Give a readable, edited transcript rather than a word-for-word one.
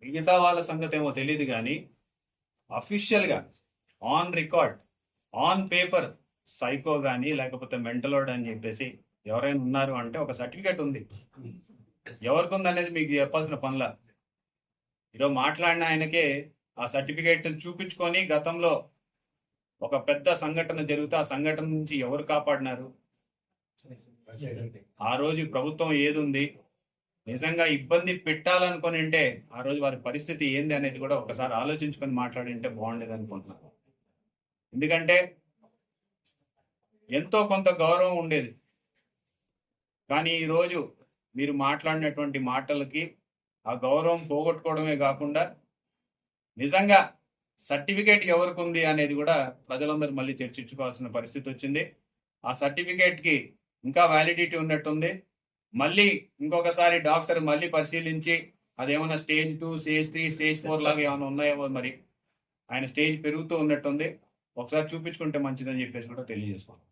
మిగతా వాళ్ళ సంగతి ఏమో తెలియదు కానీ అఫీషియల్గా on record on paper psycho కానీ లేకపోతే మెంటలోడ్ అని చెప్పేసి ఎవరైనా ఉన్నారు అంటే ఒక సర్టిఫికేట్ ఉంది. ఎవరికి ఉంది అనేది మీకు చెప్పాల్సిన పనుల. ఈరోజు మాట్లాడిన ఆయనకే ఆ సర్టిఫికేట్ చూపించుకొని గతంలో ఒక పెద్ద సంఘటన జరిగితే ఆ సంఘటన నుంచి ఎవరు కాపాడినారు, ఆ రోజు ప్రభుత్వం ఏదుంది, నిజంగా ఇబ్బంది పెట్టాలనుకొని ఉంటే ఆ రోజు వారి పరిస్థితి ఏంది అనేది కూడా ఒకసారి ఆలోచించుకొని మాట్లాడి ఉంటే బాగుండేది అనుకుంటున్నాను. ఎందుకంటే ఎంతో కొంత గౌరవం ఉండేది. కానీ ఈరోజు మీరు మాట్లాడినటువంటి మాటలకి ఆ గౌరవం పోగొట్టుకోవడమే కాకుండా నిజంగా సర్టిఫికేట్ ఎవరికి ఉంది అనేది కూడా ప్రజలందరూ మళ్ళీ చర్చించుకోవాల్సిన పరిస్థితి వచ్చింది. ఆ సర్టిఫికేట్కి ఇంకా వ్యాలిడిటీ ఉన్నట్టుంది. మళ్ళీ ఇంకొకసారి డాక్టర్ మళ్ళీ పరిశీలించి అదేమన్నా స్టేజ్ 2, స్టేజ్ 3, స్టేజ్ 4 లాగా ఏమైనా ఉన్నాయేమో, మరి ఆయన స్టేజ్ పెరుగుతూ ఉన్నట్టుంది, ఒకసారి చూపించుకుంటే మంచిదని చెప్పేసి కూడా తెలియజేసుకోవాలి.